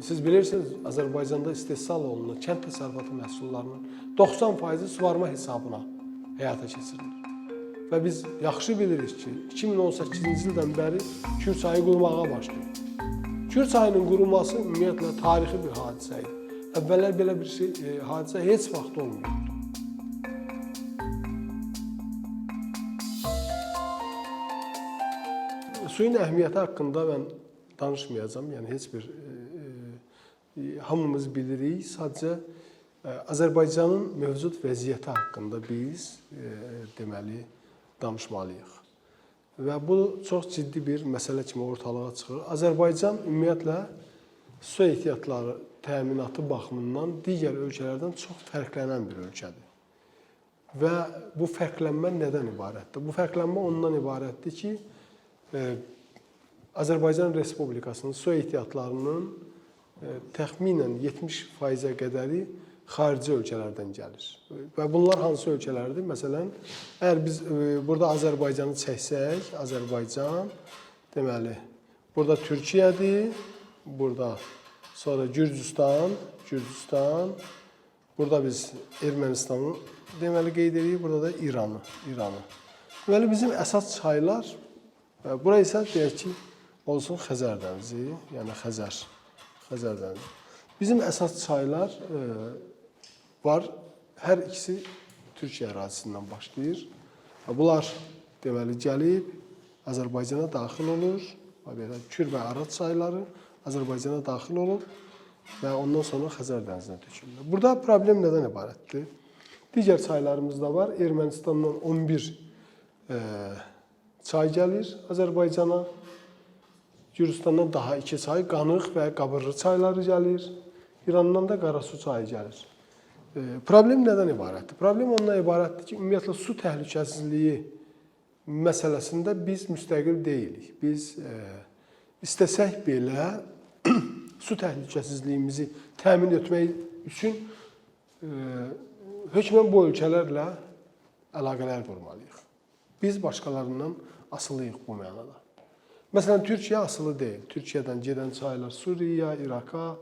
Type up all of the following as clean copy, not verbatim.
Siz bilirsiniz, Azərbaycanda istehsal olunan kənd təsərrüfatı məhsullarının 90% suvarma hesabına həyata keçirilir. Və biz yaxşı bilirik ki, 2018-ci ildən bəri Kür çayı qurumağa başlayıb. Kür çayının qurulması ümumiyyətlə tarixi bir hadisə idi. Əvvəllər belə bir hadisə heç vaxt olmuyordu. Suyun əhəmiyyəti haqqında mən danışmayacağım. Yəni heç bir hamımız bilirik. Sadəcə Azərbaycanın mövcud vəziyyəti haqqında biz deməli danışmalıyıq. Və bu çox ciddi bir məsələ kimi ortalığa çıxır. Azərbaycan ümumiyyətlə su ehtiyatları təminatı baxımından digər ölkələrdən çox fərqlənən bir ölkədir. Və bu fərqlənmə nədən ibarətdir? Bu fərqlənmə ondan ibarətdir ki, Azərbaycan Respublikasının su ehtiyatlarının təxminən 70%-ə qədəri xarici ölkələrdən gəlir. Və bunlar hansı ölkələrdir? Məsələn, əgər biz burada Azərbaycanı çəksək, Azərbaycan, deməli, burada Türkiyədir, burada sonra Gürcüstan, burada biz Ermənistanı deməli qeyd edirik, burada da İranı. Deməli, bizim əsas çaylar, bura isə deyək ki, olsun Xəzər dənizi, yəni Xəzər dənizi. Bizim əsas çaylar var, hər ikisi Türkiyə ərazisindən başlayır. Bunlar deməli gəlib Azərbaycana daxil olur. Kür və Araz çayları Azərbaycana daxil olur və ondan sonra Xəzər dənizinə tökülür. Burada problem nədən ibarətdir? Digər çaylarımız da var. Ermənistandan 11 çay gəlir Azərbaycana. Gürcüstandan daha 2 çay, Qanıq və Qabırlı çayları gəlir. İrandan da Qarasu çayı gəlir. Problem nədən ibarətdir? Problem ondan ibarətdir ki, ümumiyyətlə su təhlükəsizliyi məsələsində biz müstəqil deyilik. Biz istəsək belə su təhlükəsizliyimizi təmin etmək üçün hökmən bu ölkələrlə əlaqələr qurmalıyıq. Biz başqalarından asılıyıq bu mənada. Məsələn, Türkiyə asılı deyil. Türkiyədən gedən çaylar Suriyaya, İraqa,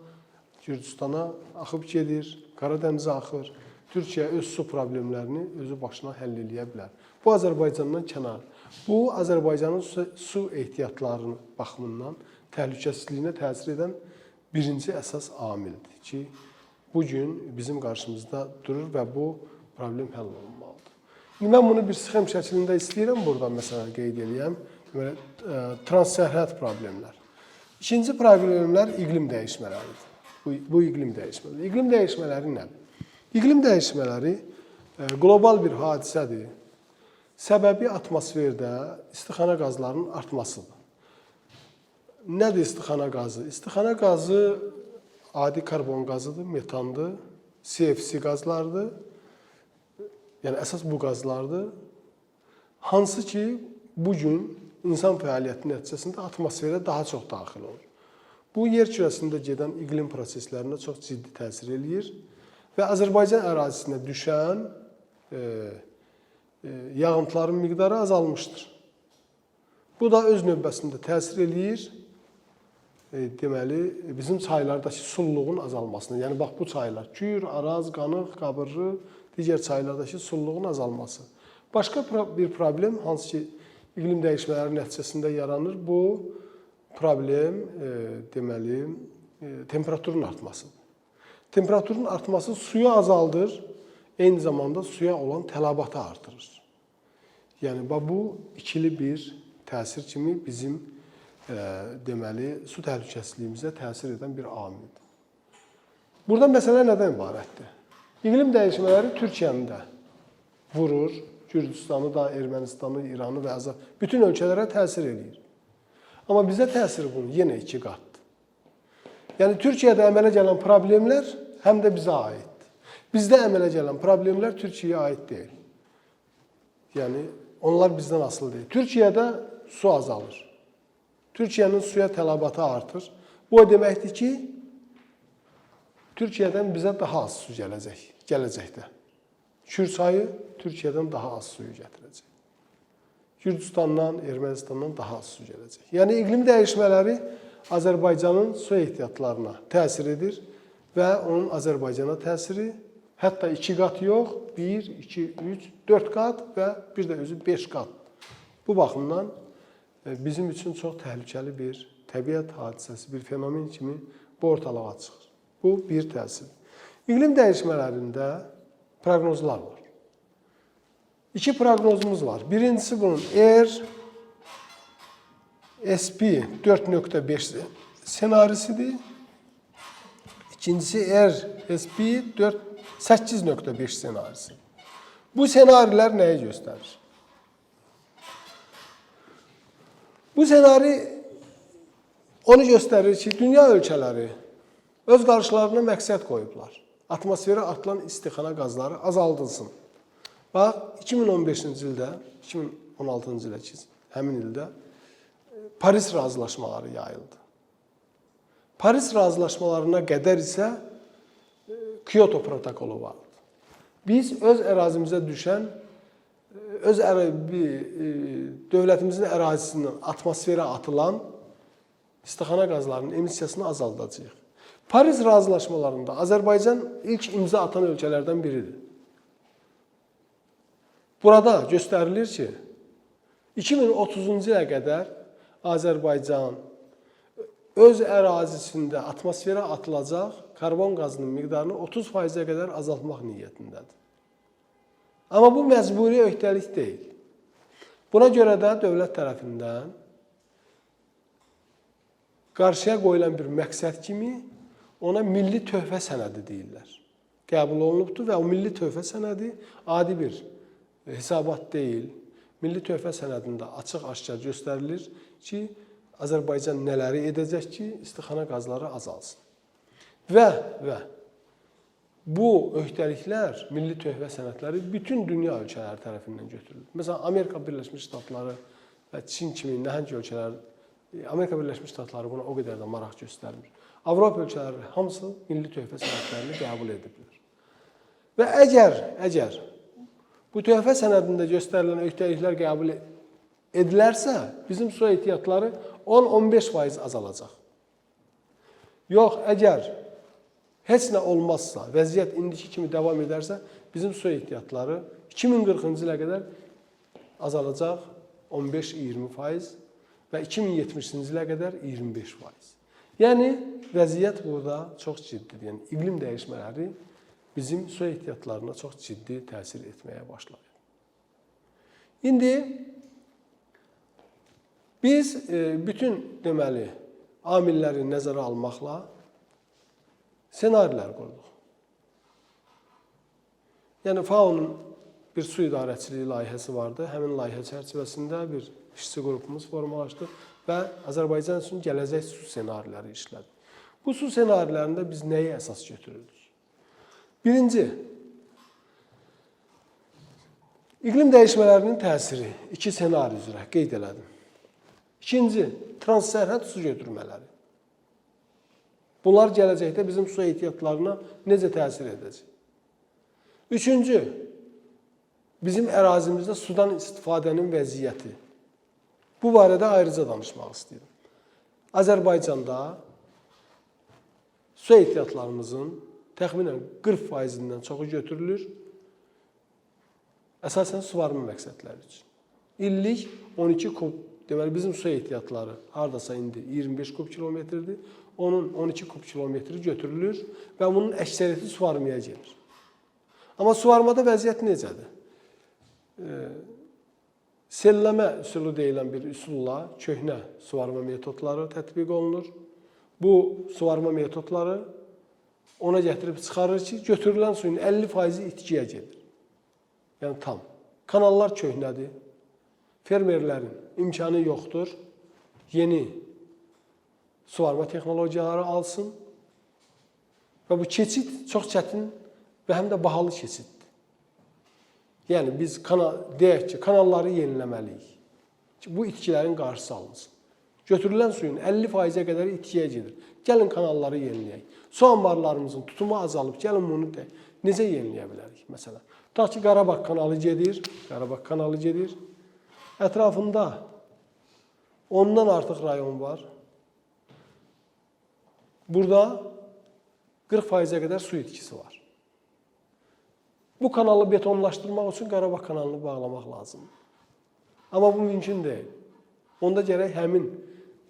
Gürcüstana axıb gedir, Qaradənizə axır. Türkiyə öz su problemlərini özü başına həll eləyə bilər. Bu Azərbaycandan kənar. Bu Azərbaycanın su ehtiyatlarının baxımından təhlükəsizliyinə təsir edən birinci əsas amildir ki, bugün bizim qarşımızda durur və bu problem həll olunmalıdır. Mən bunu bir sxem şəklində istəyirəm burada məsələn qeyd edəyəm. Transsərhəd problemlər. İkinci problemlər iqlim dəyişmələridir. Bu iqlim dəyişmələri. İqlim dəyişmələri nədir? İqlim dəyişmələri qlobal bir hadisədir. Səbəbi atmosferdə istixana qazlarının artmasıdır. Nədir istixana qazı? İstixana qazı adi karbon qazıdır, metandır, CFC qazlardır. Yəni əsas bu qazlardır. Hansı ki, bugün insan fəaliyyəti nəticəsində atmosferə daha çox daxil olur. Bu, yer kürəsində gedən iqlim proseslərinə çox ciddi təsir eləyir və Azərbaycan ərazisinə düşən yağıntıların miqdarı azalmışdır. Bu da öz növbəsində təsir eləyir, deməli, bizim çaylardakı sulluğun azalmasına. Yəni, bax, bu çaylar, Kür, Araz, Qanıq, Qabırlı, digər çaylardakı sulluğun azalması. Başqa bir problem, hansı ki, iqlim dəyişmələri nəticəsində yaranır. Bu problem, deməli, temperaturun artmasıdır. Temperaturun artması suyu azaldır, eyni zamanda suya olan tələbatı artırır. Yəni, bu ikili bir təsir kimi bizim, deməli, su təhlükəsizliyimizə təsir edən bir amildir. Burada məsələ nədən ibarətdir? İqlim dəyişmələri Türkiyəni də vurur, Gürcüstanı da, Ermənistanı, İranı və bütün ölkələrə təsir edir. Amma bizə təsiri bunun yenə 2 qatdır. Yəni, Türkiyədə əmələ gələn problemlər həm də bizə aiddir. Bizdə əmələ gələn problemlər Türkiyəyə aid deyil. Yəni, onlar bizdən asılı deyil. Türkiyədə su azalır. Türkiyənin suya tələbatı artır. Bu o deməkdir ki, Türkiyədən bizə daha az su gələcəkdə. Kür çayı Türkiyədən daha az suyu gətirəcək. Gürcüstandan, Ermənistandan daha az su gələcək. Yəni iqlim dəyişmələri Azərbaycanın su ehtiyatlarına təsir edir və onun Azərbaycana təsiri hətta 2 qat yox, 1, 2, 3, 4 qat və bir də özü 5 qat. Bu baxımdan bizim üçün çox təhlükəli bir təbiət hadisəsi, bir fenomen kimi bu ortalığa çıxır. Bu bir təsir. İqlim dəyişmələrində proqnozlar var. 2 proqnozumuz var. Birincisi bunun SP 4.5 senarisidir. İkincisi SP 8.5 senarisi. Bu senarilər nəyi göstərir? Bu senari onu göstərir ki, dünya ölkələri öz qarşılarına məqsəd qoyublar. Atmosferə atılan istixana qazları azaldılsın. Bax, 2015-ci ildə, 2016-cı ildə ki, həmin ildə Paris razılaşmaları yayıldı. Paris razılaşmalarına qədər isə Kyoto protokolu vardı. Biz öz ərazimizə düşən, dövlətimizin ərazisindən atmosferə atılan istixana qazlarının emissiyasını azaldacağıq. Paris razılaşmalarında Azərbaycan ilk imza atan ölkələrdən biridir. Burada göstərilir ki, 2030-cu ilə qədər Azərbaycan öz ərazisində atmosferə atılacaq karbon qazının miqdarını 30%-ə qədər azaltmaq niyyətindədir. Amma bu məcburi öhdəlik deyil. Buna görə də dövlət tərəfindən qarşıya qoyulan bir məqsəd kimi ona milli töhfə sənədi deyirlər. Qəbul olunubdur və o milli töhfə sənədi adi bir hesabat deyil. Milli töhfə sənədində açıq-aşkar göstərilir ki, Azərbaycan nələri edəcək ki, istixana qazları azalsın. Və bu öhdəliklər, milli töhfə sənədləri bütün dünya ölkələri tərəfindən götürülür. Məsələn, Amerika Birləşmiş Ştatları və Çin kimi nəhəng ölkələr, Amerika Birləşmiş Ştatları buna o qədər də maraq göstərmir. Avropa ölkələri hamısı milli töhfə sənədlərini qəbul ediblər. Və əgər bu töhfə sənədində göstərilən öhdəliklər qəbul edilərsə, bizim su ehtiyatları 10-15% azalacaq. Yox, əgər heç nə olmazsa, vəziyyət indiki kimi davam edərsə, bizim su ehtiyatları 2040-cı ilə qədər azalacaq 15-20% və 2070-ci ilə qədər 25%. Yəni, vəziyyət burada çox ciddidir. Yəni, iqlim dəyişmələri bizim su ehtiyatlarına çox ciddi təsir etməyə başlayır. İndi biz bütün deməli amilləri nəzərə almaqla ssenarilər qurduq. Yəni FAO-nun bir su idarəçiliyi layihəsi vardı. Həmin layihə çərçivəsində bir işçi qrupumuz formalaşdı və Azərbaycan üçün gələcək su ssenariləri işlədi. Bu su ssenarilərində biz nəyi əsas götürürdük? Birinci, iqlim dəyişmələrinin təsiri 2 ssenari üzrə qeyd elədim. İkinci, transsərhəd su götürmələri. Bunlar gələcəkdə bizim su ehtiyatlarına necə təsir edəcək? Üçüncü, bizim ərazimizdə sudan istifadənin vəziyyəti. Bu barədə ayrıca danışmaq istəyirəm. Azərbaycanda su ehtiyatlarımızın təxminən 40%-dən çoxu götürülür, əsasən suvarma məqsədləri üçün. İllik 12 kub, deməli bizim su ehtiyatları hardasa indi 25 kub kilometrdir, onun 12 kub kilometri götürülür və bunun əksəriyyəti suvarmaya gedir. Amma suvarmada vəziyyət necədir? Selləmə üsulu deyilən bir üsulla köhnə suvarma metodları tətbiq olunur. Bu suvarma metodları ona gətirib çıxarır ki, götürülən suyun 50%-i itkiyə gedir. Yəni tam. Kanallar köhnədir. Fermerlərin imkanı yoxdur. Yeni suvarma texnologiyaları alsın. Və bu keçid çox çətin və həm də bahalı keçiddir. Yəni biz deyək ki, kanalları yeniləməliyik ki, bu itkilərin qarşısı alınsın. Götürülən suyun 50%-ə qədər itkiyə gedir. Gəlin kanalları yeniləyək. Su anbarlarımızın tutumu azalıb, gəlin bunu necə yeniləyə bilərik? Məsələn, tutaq ki, Qarabağ kanalı gedir. ətrafında ondan artıq rayon var. Burada 40%-ə qədər su itkisi var. Bu kanalı betonlaşdırmaq üçün Qarabağ kanalını bağlamaq lazımdır. Amma bu mümkün deyil. Onda gərək həmin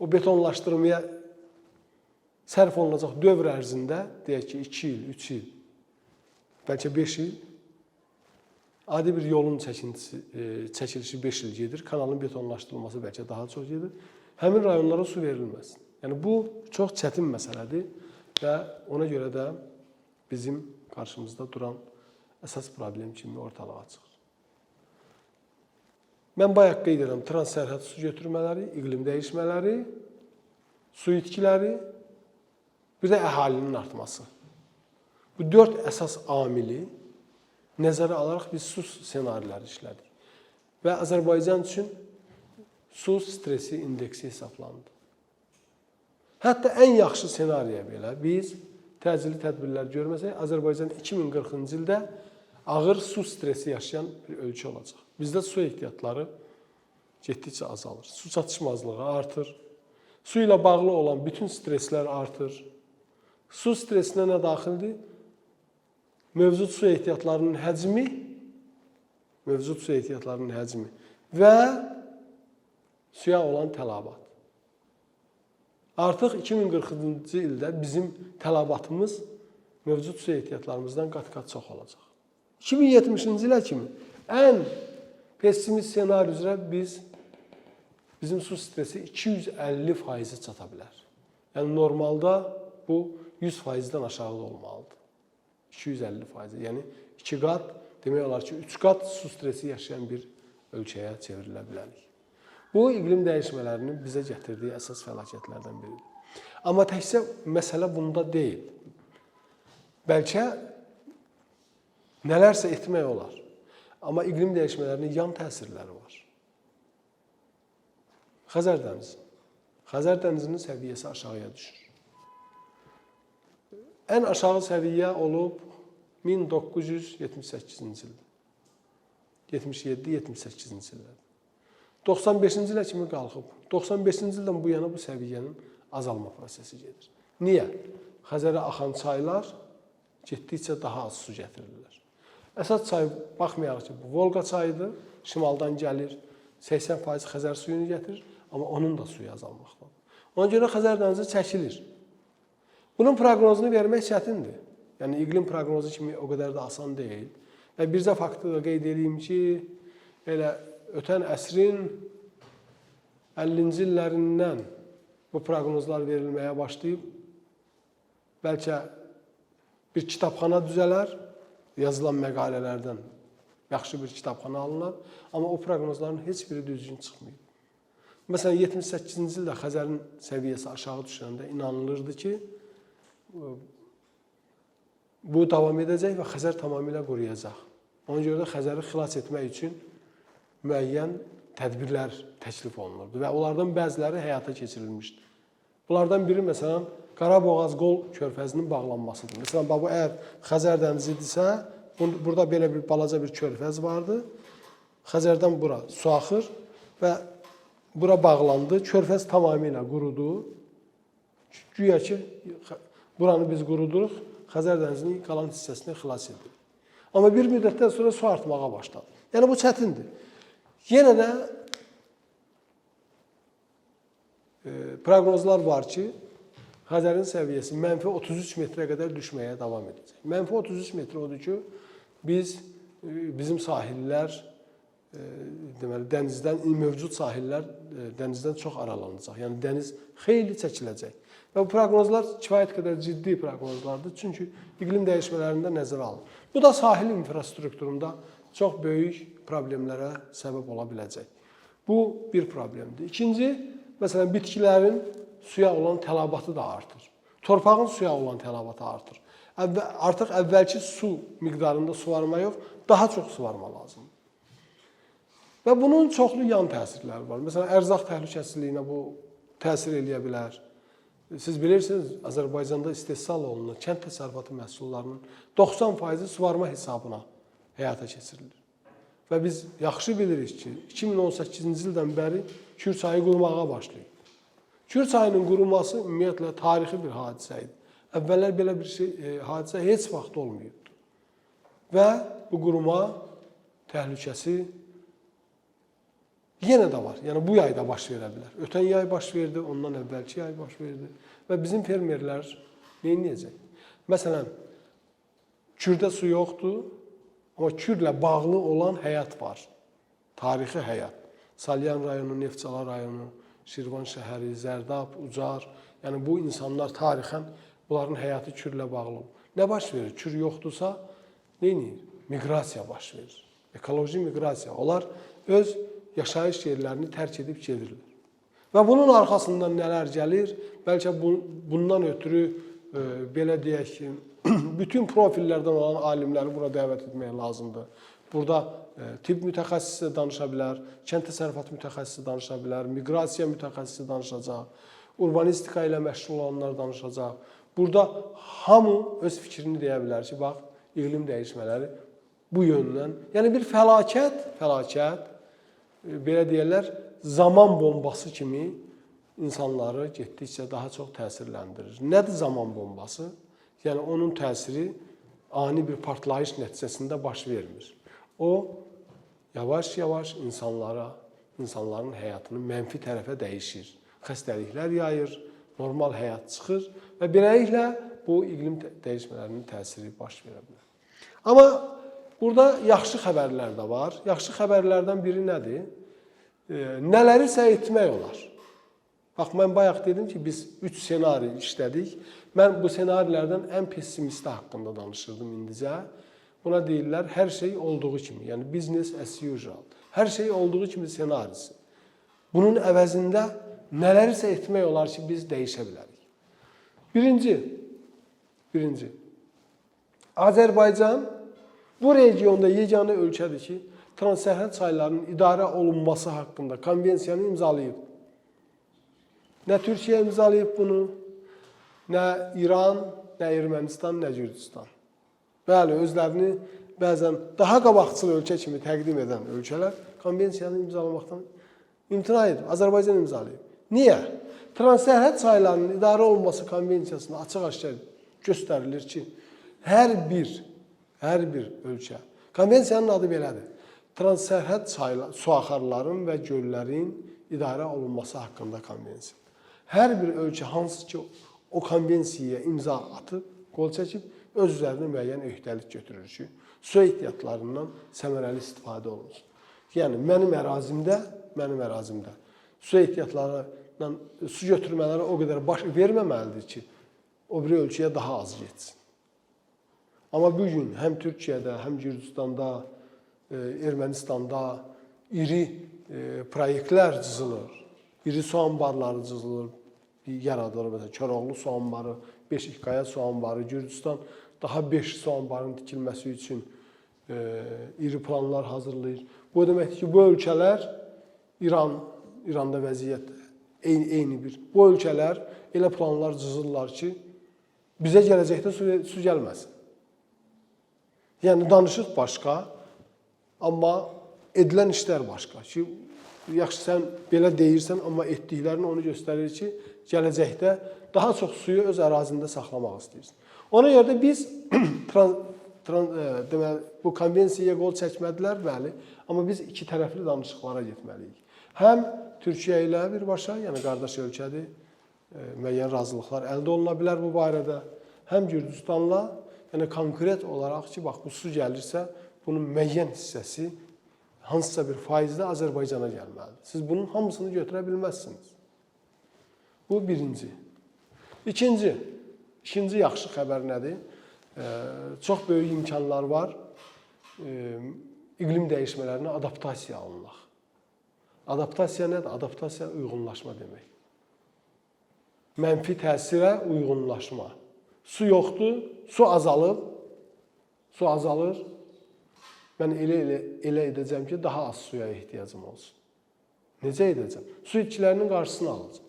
o betonlaşdırmaya sərf olunacaq dövr ərzində, deyək ki, 2 il, 3 il, bəlkə 5 il, adi bir yolun çəkilişi 5 il gedir, kanalın betonlaşdırılması bəlkə daha çox gedir. Həmin rayonlara su verilməz. Yəni bu çox çətin məsələdir və ona görə də bizim qarşımızda duran əsas problem kimi ortalığa çıxır. Mən bayaq qeyd edirəm, transsərhəd su götürmələri, iqlim dəyişmələri, su itkiləri, bir də əhalinin artması. Bu 4 əsas amili nəzərə alaraq biz su ssenariləri işlədik. Və Azərbaycan üçün su stresi indeksi hesablandı. Hətta ən yaxşı ssenariyə belə biz təcili tədbirlər görməsək, Azərbaycan 2040-cı ildə ağır su stresi yaşayan bir ölkə olacaq. Bizdə su ehtiyatları getdikcə azalır. Su çatışmazlığı artır. Su ilə bağlı olan bütün streslər artır. Su stresinə nə daxildir? Mövcud su ehtiyatlarının həcmi və suya olan tələbat. Artıq 2040-cı ildə bizim tələbatımız mövcud su ehtiyatlarımızdan qat-qat çox olacaq. 2070-ci ilə kimi ən pessimist ssenari üzrə bizim su stresi 250% çata bilər. Yəni normalda bu 100%-dən aşağı olmalıdır. 250%. Yəni 2 qat, demək olar ki, 3 qat su stresi yaşayan bir ölkəyə çevrilə bilərik. Bu, iqlim dəyişmələrinin bizə gətirdiyi əsas fəlakətlərdən biridir. Amma təkcə məsələ bunda deyil. Bəlkə nələrsə etmək olar. Amma iqlim dəyişmələrinin yan təsirləri var. Xəzər dənizi. Xəzər dənizinin səviyyəsi aşağıya düşür. Ən aşağı səviyyə olub 1978-ci ildə. 77-78-ci ildə. 95-ci ilə kimi qalxıb. 95-ci ildən bu yana bu səviyyənin azalma prosesi gedir. Niyə? Xəzərə axan çaylar getdikcə daha az su gətirirlər. Əsas çay baxmayaraq ki, bu Volqa çayıdır, şimaldan gəlir, 80% Xəzər suyunu gətirir, amma onun da suyu azalmaqdadır. Ona görə Xəzər dənizi çəkilir. Bunun proqnozunu vermək çətindir. Yəni, iqlim proqnozu kimi o qədər də asan deyil. Və bircə faktı da qeyd edeyim ki, elə ötən əsrin 50-ci illərindən bu proqnozlar verilməyə başlayıb, bəlkə bir kitabxana düzələr, yazılan məqalələrdən yaxşı bir kitabxana alınır, amma o proqnozların heç biri düzgün çıxmayıb. Məsələn, 78-ci ildə Xəzərin səviyyəsi aşağı düşəndə inanılırdı ki, bu davam edəcək və Xəzər tamamilə quruyacaq. Ona görə də Xəzəri xilas etmək üçün müəyyən tədbirlər təklif olunurdu və onlardan bəziləri həyata keçirilmişdi. Bunlardan biri, məsələn, Qaraboğaz-Qol körfəzinin bağlanmasıdır. Məsələn, bu əgər Xəzər dənizidirsə, burada belə bir balaca bir körfəz vardı. Xəzərdən bura su axır və bura bağlandı. Körfəz tamamilə qurudu. Güya ki, buranı biz quruduruq, Xəzər dənizinin qalan hissəsini xilas edirik. Amma bir müddətdən sonra su artmağa başladı. Yəni, bu çətindir. Yenə də proqnozlar var ki, Xəzərin səviyyəsi mənfi 33 metrə qədər düşməyə davam edəcək. Mənfi 33 metr odur ki, bizim sahillər, deməli, dənizdən, mövcud sahillər dənizdən çox aralanacaq. Yəni, dəniz xeyli çəkiləcək. Və bu proqnozlar kifayət qədər ciddi proqnozlardır, çünki iqlim dəyişmələrində nəzərə alınır. Bu da sahil infrastrukturunda çox böyük problemlərə səbəb ola biləcək. Bu bir problemdir. İkinci, məsələn, bitkilərin suya olan tələbatı da artır. Torpağın suya olan tələbatı artır. Artıq əvvəlki su miqdarında suvarma yox, daha çox suvarma lazımdır. Və bunun çoxlu yan təsirləri var. Məsələn, ərzaq təhlükəsizliyinə bu təsir eləyə bilər. Siz bilirsiniz, Azərbaycanda istehsal olunan kənd təsərrüfatı məhsullarının 90%-i suvarma hesabına həyata keçirilir. Və biz yaxşı bilirik ki, 2018-ci ildən bəri Kür çayı qurumağa başlayıb. Kür çayının qurulması ümumiyyətlə tarixi bir hadisə idi. Əvvəllər belə bir hadisə heç vaxt olmayıbdı. Və bu quruma təhlükəsi yenə də var. Yəni bu yayda baş verə bilər. Ötən yay baş verdi, ondan əvvəlki yay baş verdi. Və bizim fermerlər neyniyəcək? Məsələn, Kürdə su yoxdur, amma Kürlə bağlı olan həyat var. Tarixi həyat. Salyan rayonu, Neftçala rayonu, Şirvan şəhəri, Zərdab, Ucar. Yəni bu insanlar tarixən bunların həyatı Kürlə bağlı. Nə baş verir? Kür yoxdursa neyniyir? Miqrasiya baş verir. Ekoloji miqrasiya. Onlar öz yaşayış yerlərini tərk edib gedirlər. Və bunun arxasından nələr gəlir? Bəlkə bundan ötürü belə deyək ki, bütün profillərdən olan alimləri bura dəvət etmək lazımdır. Burada tibb mütəxəssisi danışa bilər, kənd təsərrüfatı mütəxəssisi danışa bilər, miqrasiya mütəxəssisi danışacaq, urbanistika ilə məşğul olanlar danışacaq. Burada hamı öz fikrini deyə bilər ki, bax, iqlim dəyişmələri bu yöndən. Yəni bir fəlakət, belə deyərlər, zaman bombası kimi insanları getdikcə daha çox təsirləndirir. Nədir zaman bombası? Yəni onun təsiri ani bir partlayış nəticəsində baş vermir. O yavaş-yavaş insanların həyatını mənfi tərəfə dəyişir. Xəstəliklər yayır, normal həyat çıxır və beləliklə bu iqlim dəyişmələrinin təsiri baş verə bilər. Amma burada yaxşı xəbərlər də var. Yaxşı xəbərlərdən biri nədir? Nələrisə etmək olar. Bax, mən bayaq dedim ki, biz 3 senari işlədik. Mən bu senarilərdən ən pessimisti haqqında danışırdım indicə. Buna deyirlər, hər şey olduğu kimi, yəni business as usual. Hər şey olduğu kimi senarisi. Bunun əvəzində nələrisə etmək olar ki, biz dəyişə bilərik. Birinci, Azərbaycan bu regionda yeganə ölkədir ki, transsərhəd çaylarının idarə olunması haqqında konvensiyanı imzalayıb. Nə Türkiyə imzalayıb bunu, nə İran, nə Ermənistan, nə Gürcüstan. Bəli, özlərini bəzən daha qabaqcıl ölkə kimi təqdim edən ölkələr konvensiyanı imzalamaqdan imtina edir. Azərbaycan imzalayıb. Niyə? Transsərhəd çaylarının idarə olunması konvensiyasında açıq-aşkar göstərilir ki, hər bir ölkə, konvensiyanın adı belədir, transsərhəd su axarların və göllərin idarə olunması haqqında konvensiya. Hər bir ölkə hansı ki o konvensiyaya imza atıb, qol çəkib, öz üzərinə müəyyən öhdəlik götürür ki, su ehtiyatlarından səmərəli istifadə olunsun. Yəni, mənim ərazimdə su ehtiyatlarından su götürmələri o qədər baş verməməlidir ki, o bir ölkəyə daha az getsin. Amma bugün həm Türkiyədə, həm Gürcüstanda, Ermənistanda iri proyektlər cızılır, iri su anbarları cızılır, yaradılır. Məsələn, Koroğlu su anbarı, Beşikqaya su anbarı, Gürcüstan daha 5 su anbarının tikilməsi üçün iri planlar hazırlayır. Bu deməkdir ki, bu ölkələr, İranda vəziyyət eyni bir, bu ölkələr elə planlar cızırlar ki, bizə gələcəkdə su gəlməsin. Yəni, danışıq başqa, amma edilən işlər başqa. Ki, yaxşı, sən belə deyirsən, amma etdiklərini onu göstərir ki, gələcəkdə daha çox suyu öz ərazində saxlamaq istəyirsən. Ona görə də biz bu konvensiyaya qol çəkmədilər, bəli, amma biz iki tərəfli danışıqlara getməliyik. Həm Türkiyə ilə birbaşa, yəni qardaş ölkədir, müəyyən razılıqlar əldə oluna bilər bu barədə. Həm Gürcüstanla, yəni konkret olaraq ki, bax, bu su gəlirsə, bunun müəyyən hissəsi hansısa bir faizlə Azərbaycana gəlməlidir. Siz bunun hamısını götürə bilməzsiniz. Bu birinci. İkinci yaxşı xəbər nədir? Çox böyük imkanlar var iqlim dəyişmələrinə adaptasiya alınmaq. Adaptasiya nədir? Adaptasiya uyğunlaşma demək. Mənfi təsirə uyğunlaşma. Su yoxdur, su azalır. Mən elə edəcəm ki, daha az suya ehtiyacım olsun. Necə edəcəm? Su itkilərinin qarşısını alacaq.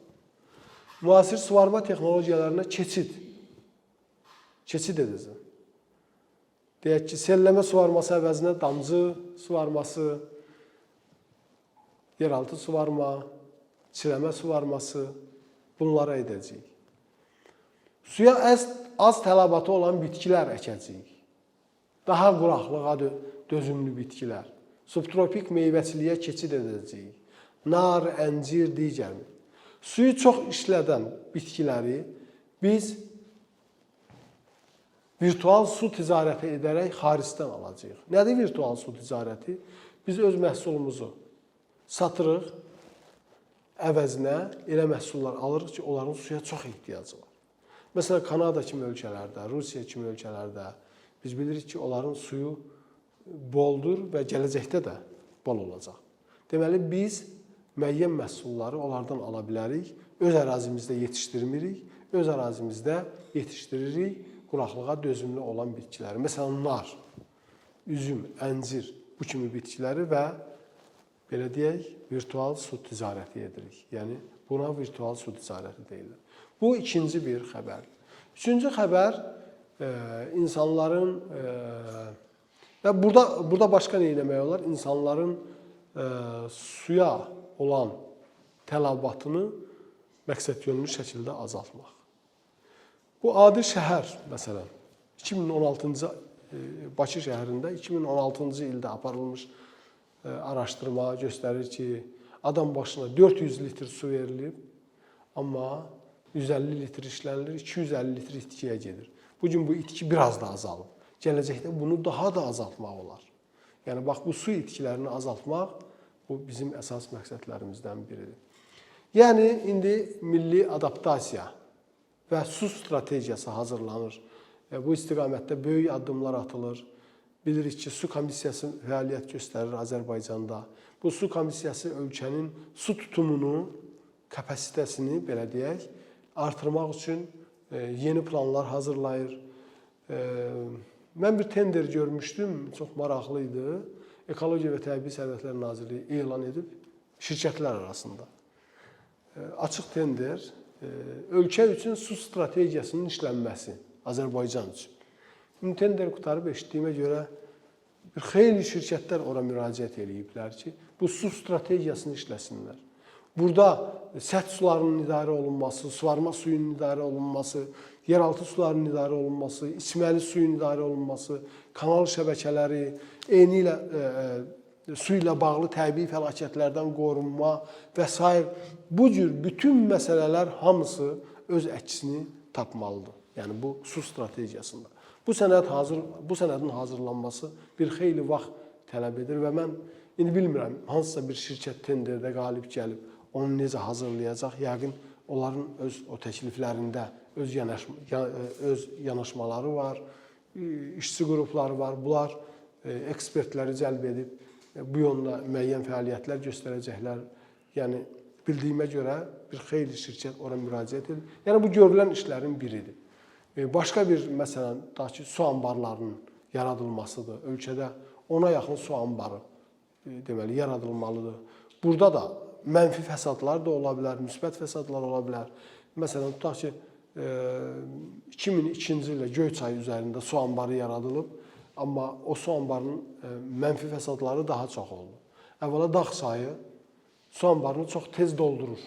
Müasir suvarma texnologiyalarına keçid edəcəm. deyək ki, selləmə suvarması əvəzinə damcı suvarması, yeraltı suvarma, çiləmə suvarması bunlara edəcəyik. Suya az tələbatı olan bitkilər əkəcəyik. Daha quraqlığa dözümlü bitkilər. Subtropik meyvəçiliyə keçid edəcəyik. Nar, əncir, digər. Suyu çox işlədən bitkiləri biz virtual su ticarəti edərək xaricdən alacağıq. Nədir virtual su ticarəti? Biz öz məhsulumuzu satırıq, əvəzinə elə məhsullar alırıq ki, onların suya çox ehtiyacı var. Məsələn, Kanada kimi ölkələrdə, Rusiya kimi ölkələrdə biz bilirik ki, onların suyu boldur və gələcəkdə də bol olacaq. Deməli, biz müəyyən məhsulları onlardan ala bilərik, öz ərazimizdə yetişdirmirik, öz ərazimizdə yetişdiririk quraqlığa dözümlü olan bitkiləri. Məsələn, nar, üzüm, əncir bu kimi bitkiləri və belə deyək, virtual su ticarəti edirik. Yəni, buna virtual su ticarəti deyilir. Bu ikinci bir xəbər. Üçüncü xəbər insanların və burada başqa nə etmək olar? İnsanların suya olan tələbatını məqsədyönlü şəkildə azaltmaq. Bu adi şəhər, məsələn, 2016-cı Bakı şəhərində 2016-cı ildə aparılmış araşdırma göstərir ki, adam başına 400 litr su verilib, amma 150 litr işlənilir, 250 litr itkiyə gedir. Bugün bu itki biraz da azalıb. Gələcəkdə bunu daha da azaltmaq olar. Yəni, bax, bu su itkilərini azaltmaq bu bizim əsas məqsədlərimizdən biridir. Yəni, indi milli adaptasiya və su strategiyası hazırlanır. Bu istiqamətdə böyük addımlar atılır. Bilirik ki, su komissiyası fəaliyyət göstərir Azərbaycanda. Bu su komissiyası ölkənin su tutumunu, kapasitəsini, belə deyək, artırmaq üçün yeni planlar hazırlayır. Mən bir tender görmüşdüm, çox maraqlı idi. Ekologiya və Təbii Sərvətlər Nazirliyi elan edib şirkətlər arasında. Açıq tender, ölkə üçün su strategiyasının işlənməsi Azərbaycan üçün. Ümumi tender qutarıb eşitdiyimə görə bir xeyli şirkətlər ora müraciət ediblər ki, bu su strategiyasını işləsinlər. Burada səth sularının idarə olunması, suvarma suyunun idarə olunması, yeraltı suların idarə olunması, içməli suyun idarə olunması, kanal şəbəkələri, eyni ilə su ilə bağlı təbii fəlakətlərdən qorunma və s. Bu cür bütün məsələlər hamısı öz əksini tapmalıdır. Yəni, bu su strategiyasında. Bu sənədin hazırlanması bir xeyli vaxt tələb edir və mən indi bilmirəm, hansısa bir şirkət tenderdə qalib gəlib, onu necə hazırlayacaq, yəqin onların öz o təkliflərində öz yanaşmaları var, işçi qrupları var. Bunlar ekspertləri cəlb edib bu yolda müəyyən fəaliyyətlər göstərəcəklər. Yəni, bildiyimə görə bir xeyli şirkət ora müraciət edir. Yəni, bu görülən işlərin biridir. Başqa bir, məsələn, su anbarlarının yaradılmasıdır. Ölkədə 10-a yaxın su anbarı deməli, yaradılmalıdır. Burada da mənfi fəsadlar da ola bilər, müsbət fəsadlar ola bilər. Məsələn, tutaq ki, 2002-ci ildə Göyçay üzərində su anbarı yaradılıb, amma o su anbarının mənfi fəsadları daha çox oldu. Əvvəla dağ çayı su anbarını çox tez doldurur.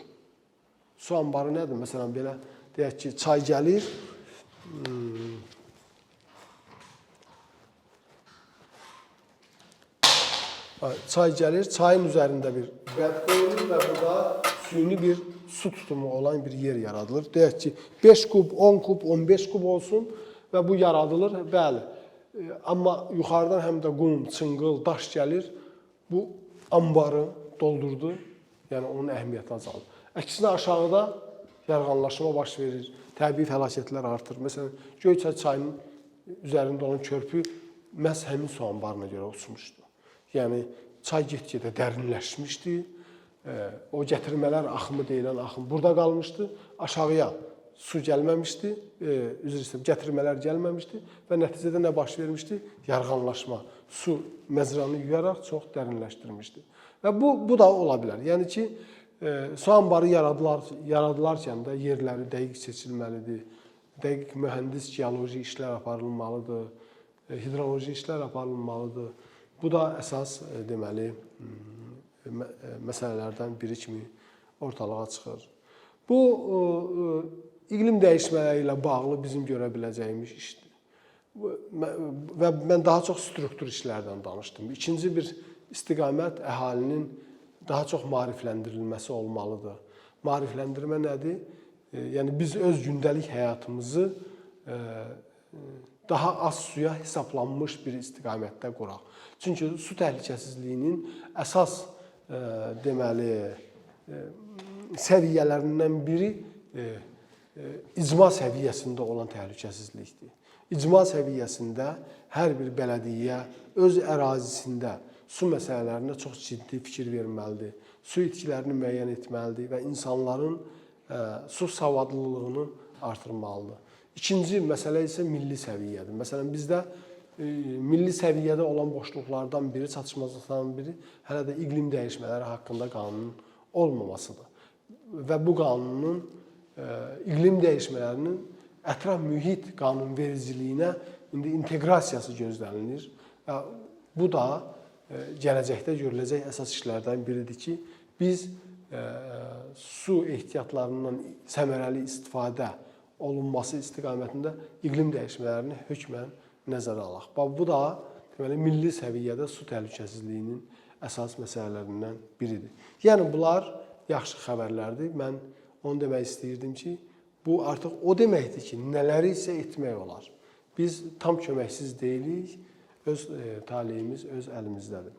Su anbarı nədir? Məsələn, belə deyək ki, çay gəlir, çayın üzərində bir bənd qoyulur və burada süni bir su tutumu olan bir yer yaradılır. Deyək ki, 5 kub, 10 kub, 15 kub olsun və bu yaradılır. Bəli, amma yuxarıdan həm də qum, çınqıl, daş gəlir, bu anbarı doldurdu, yəni onun əhəmiyyəti azalır. Əksinə aşağıda yarğanlaşma baş verir, təbii fəlakətlər artır. Məsələn, Göyçay çayının üzərində olan körpü məhz həmin su anbarına görə uçmuşdu. Yəni, çay get-gedə dərinləşmişdi, o gətirmələr axımı deyilən axım burada qalmışdı, aşağıya su gəlməmişdi, gətirmələr gəlməmişdi və nəticədə nə baş vermişdi? Yarğanlaşma, su məzranı yuyaraq çox dərinləşdirmişdi. Və bu da ola bilər. Yəni ki, su anbarı yaradılarkən də yerləri dəqiq seçilməlidir, dəqiq mühəndis geoloji işlər aparılmalıdır, hidroloji işlər aparılmalıdır. Bu da əsas deməli məsələlərdən biri kimi ortalığa çıxır. Bu iqlim dəyişmələri ilə bağlı bizim görə biləcəyimiz işdir. Və mən daha çox struktur işlərdən danışdım. İkinci bir istiqamət əhalinin daha çox maarifləndirilməsi olmalıdır. Maarifləndirmə nədir? Yəni biz öz gündəlik həyatımızı daha az suya hesablanmış bir istiqamətdə quraq. Çünki su təhlükəsizliyinin əsas deməli səviyyələrindən biri icma səviyyəsində olan təhlükəsizlikdir. İcma səviyyəsində hər bir bələdiyyə öz ərazisində su məsələlərinə çox ciddi fikir verməlidir. Su itkilərini müəyyən etməlidir və insanların su savadlılığını artırmalıdır. İkinci məsələ isə milli səviyyədir. Məsələn, bizdə milli səviyyədə olan boşluqlardan biri, çatışmazlıqlardan biri hələ də iqlim dəyişmələri haqqında qanunun olmamasıdır. Və bu qanunun iqlim dəyişmələrinin ətraf mühit qanunvericiliyinə indi inteqrasiyası gözlənilir. Bu da gələcəkdə görüləcək əsas işlərdən biridir ki, biz su ehtiyatlarından səmərəli istifadə olunması istiqamətində iqlim dəyişmələrini hökmən nəzərə alaq. Bu da deməli milli səviyyədə su təhlükəsizliyinin əsas məsələlərindən biridir. Yəni bunlar yaxşı xəbərlərdir. Mən onu demək istəyirdim ki, bu artıq o deməkdir ki, nələri isə etmək olar. Biz tam köməksiz deyilik, öz taleyimiz öz əlimizdədir.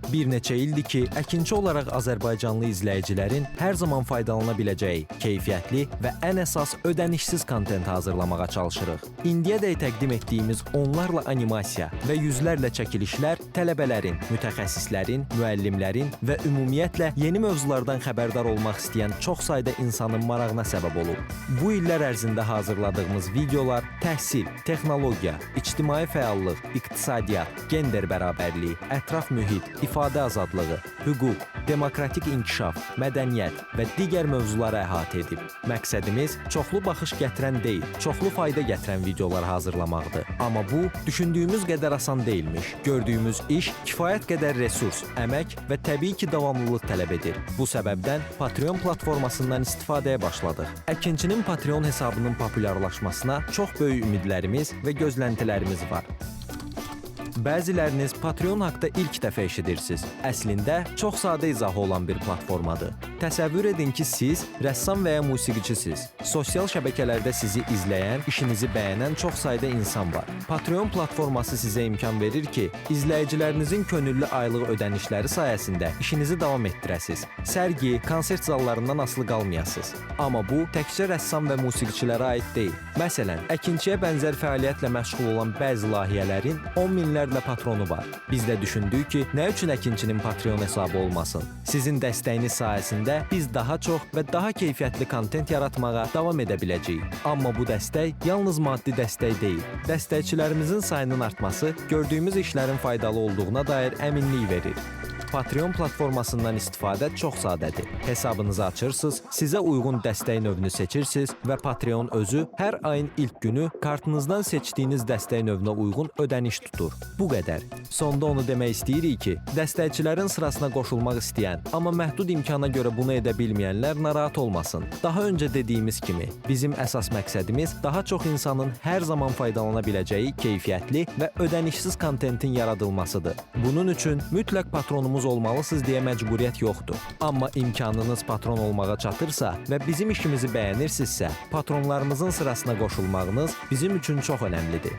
Bir neçə ildir ki, əkinçi olaraq Azərbaycanlı izləyicilərin hər zaman faydalana biləcəyi, keyfiyyətli və ən əsas ödənişsiz kontent hazırlamağa çalışırıq. İndiyədək təqdim etdiyimiz onlarla animasiya və yüzlərlə çəkilişlər tələbələrin, mütəxəssislərin, müəllimlərin və ümumiyyətlə yeni mövzulardan xəbərdar olmaq istəyən çox sayda insanın marağına səbəb olub. Bu illər ərzində hazırladığımız videolar təhsil, texnologiya, ictimai fəallıq, iqtisadiyyat, gender bərabərliyi, ətraf mühit, ifadə azadlığı, hüquq, demokratik inkişaf, mədəniyyət və digər mövzuları əhatə edib. Məqsədimiz çoxlu baxış gətirən deyil, çoxlu fayda gətirən videolar hazırlamaqdır. Amma bu, düşündüyümüz qədər asan deyilmiş. Gördüyümüz iş kifayət qədər resurs, əmək və təbii ki, davamlılıq tələb edir. Bu səbəbdən Patreon platformasından istifadəyə başladıq. Əkinçinin Patreon hesabının populyarlaşmasına çox böyük ümidlərimiz və gözləntilərimiz var. Bəziləriniz Patreon haqda ilk dəfə eşidirsiniz. Əslində, çox sadə izahı olan bir platformadır. Təsəvvür edin ki, siz rəssam və ya musiqiçisiniz. Sosial şəbəkələrdə sizi izləyən, işinizi bəyənən çox sayda insan var. Patreon platforması sizə imkan verir ki, izləyicilərinizin könüllü aylıq ödənişləri sayəsində işinizi davam etdirəsiniz. Sərgi, konsert zallarından asılı qalmayasınız. Amma bu, təkcə rəssam və musiqiçilərə aid deyil. Məsələn, əkinçiyə bənzər fəaliyyətlə məşğul olan bəzi layihələrin 10 minlərlə patronu var. Biz də düşündük ki, nə üçün əkinçinin Patreon hesabı olmasın? Sizin dəstəyiniz sayəsində biz daha çox və daha keyfiyyətli kontent yaratmağa davam edə biləcəyik. Amma bu dəstək yalnız maddi dəstək deyil. Dəstəkçilərimizin sayının artması gördüyümüz işlərin faydalı olduğuna dair əminlik verir. Patreon platformasından istifadə çox sadədir. Hesabınızı açırsınız, sizə uyğun dəstək növünü seçirsiniz və Patreon özü hər ayın ilk günü kartınızdan seçdiyiniz dəstək növünə uyğun ödəniş tutur. Bu qədər. Sonda onu demək istəyirik ki, dəstəkçilərin sırasına qoşulmaq istəyən, amma məhdud imkana görə bunu edə bilməyənlər narahat olmasın. Daha öncə dediyimiz kimi, bizim əsas məqsədimiz daha çox insanın hər zaman faydalana biləcəyi keyfiyyətli və ödənişsiz kontentin yaradılmasıdır. Bunun üçün mütləq patronumuz olmalısınız deyə məcburiyyət yoxdur. Amma imkanınız patron olmağa çatırsa və bizim işimizi bəyənirsinizsə, patronlarımızın sırasına qoşulmağınız bizim üçün çox önəmlidir.